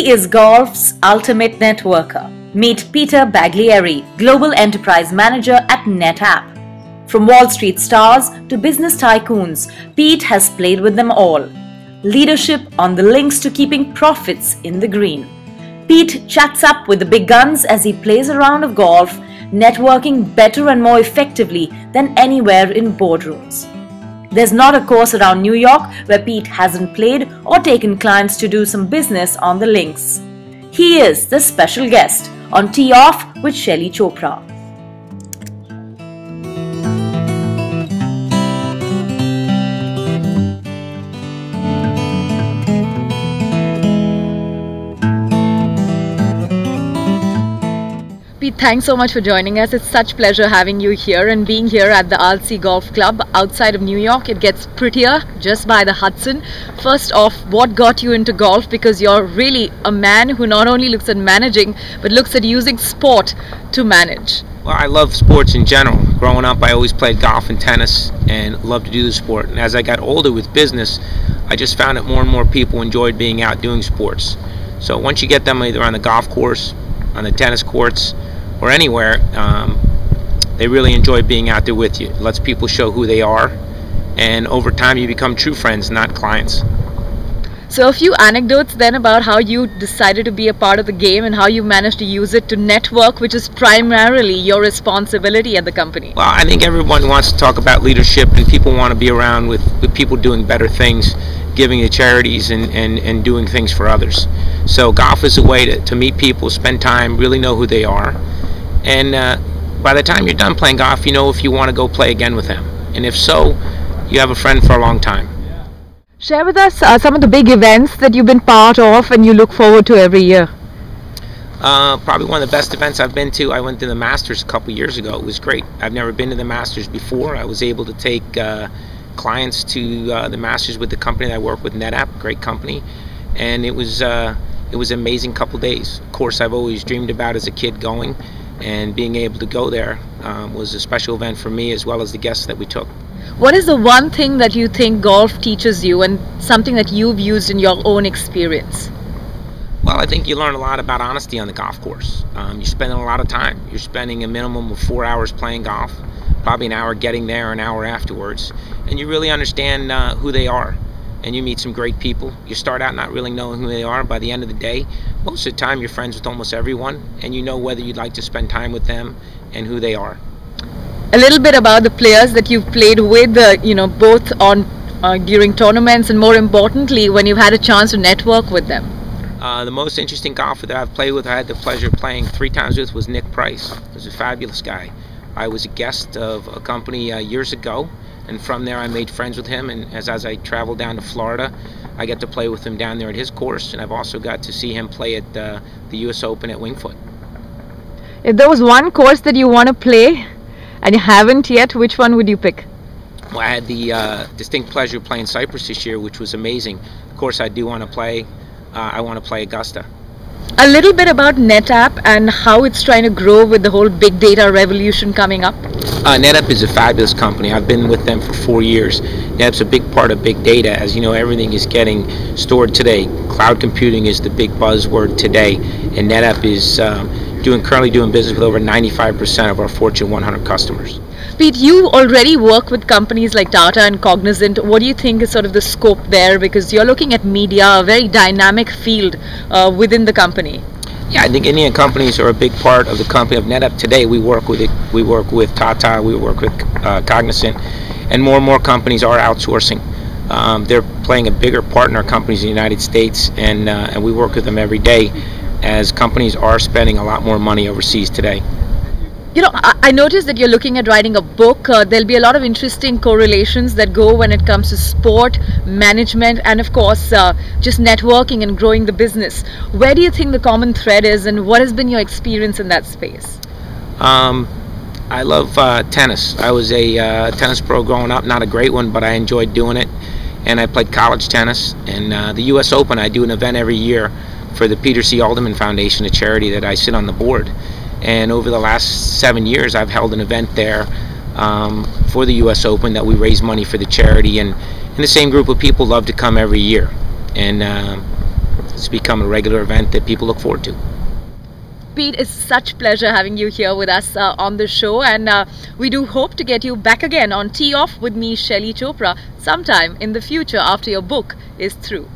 He is golf's ultimate networker. Meet Peter Baglieri, Global Enterprise Manager at NetApp. From Wall Street stars to business tycoons, Pete has played with them all. Leadership on the links to keeping profits in the green. Pete chats up with the big guns as he plays a round of golf, networking better and more effectively than anywhere in boardrooms. There's not a course around New York where Pete hasn't played or taken clients to do some business on the links. He is the special guest on Tee Off with Shelly Chopra. Pete, thanks so much for joining us. It's such pleasure having you here and being here at the Alsi Golf Club outside of New York. It gets prettier just by the Hudson. First off, what got you into golf? Because you're really a man who not only looks at managing, but looks at using sport to manage. Well, I love sports in general. Growing up, I always played golf and tennis and loved to do the sport. And as I got older with business, I just found that more and more people enjoyed being out doing sports. So once you get them either on the golf course, on the tennis courts, or anywhere, they really enjoy being out there with you. It lets people show who they are, and over time you become true friends, not clients. So a few anecdotes then about how you decided to be a part of the game and how you managed to use it to network, which is primarily your responsibility at the company. Well, I think everyone wants to talk about leadership, and people want to be around with people doing better things, giving to charities and doing things for others. So golf is a way to meet people, spend time, really know who they are. And by the time you're done playing golf, you know if you want to go play again with them. And if so, you have a friend for a long time. Share with us some of the big events that you've been part of and you look forward to every year. Probably one of the best events I've been to. I went to the Masters a couple years ago. It was great. I've never been to the Masters before. I was able to take clients to the Masters with the company that I work with, NetApp, great company. And it was an amazing couple days. Of course, I've always dreamed about as a kid going, and being able to go there was a special event for me as well as the guests that we took. What is the one thing that you think golf teaches you and something that you've used in your own experience? Well, I think you learn a lot about honesty on the golf course. You're spending a lot of time. You're spending a minimum of 4 hours playing golf, probably an hour getting there, an hour afterwards, and you really understand who they are. And you meet some great people. You start out not really knowing who they are. By the end of the day, most of the time you're friends with almost everyone, and you know whether you'd like to spend time with them and who they are. A little bit about the players that you've played with, both on during tournaments and more importantly when you've had a chance to network with them. The most interesting golfer that I've played with, I had the pleasure of playing 3 times with, was Nick Price. He was a fabulous guy. I was a guest of a company years ago, and from there I made friends with him, and as I traveled down to Florida, I got to play with him down there at his course, and I've also got to see him play at the US Open at Winged Foot. If there was one course that you want to play and you haven't yet, which one would you pick? Well, I had the distinct pleasure of playing Cypress this year, which was amazing. Of course, I do want to play, I want to play Augusta. A little bit about NetApp and how it's trying to grow with the whole big data revolution coming up. NetApp is a fabulous company. I've been with them for 4 years. NetApp's a big part of big data. As you know, everything is getting stored today. Cloud computing is the big buzzword today, and NetApp is currently doing business with over 95% of our Fortune 100 customers. Pete, you already work with companies like Tata and Cognizant. What do you think is sort of the scope there? Because you're looking at media, a very dynamic field within the company. Yeah, I think Indian companies are a big part of the company of NetApp today. We work with Tata, we work with Cognizant, and more companies are outsourcing. They're playing a bigger part in our companies in the United States, and we work with them every day as companies are spending a lot more money overseas today. You know, I noticed that you're looking at writing a book. There'll be a lot of interesting correlations that go when it comes to sport, management, and of course, just networking and growing the business. Where do you think the common thread is, and what has been your experience in that space? I love tennis. I was a tennis pro growing up, not a great one, but I enjoyed doing it. And I played college tennis. And the US Open, I do an event every year for the Peter C. Alderman Foundation, a charity that I sit on the board. And over the last 7 years, I've held an event there for the US Open that we raise money for the charity. And the same group of people love to come every year. And it's become a regular event that people look forward to. Pete, it's such pleasure having you here with us on the show, and we do hope to get you back again on Tee Off with me, Shelly Chopra, sometime in the future after your book is through.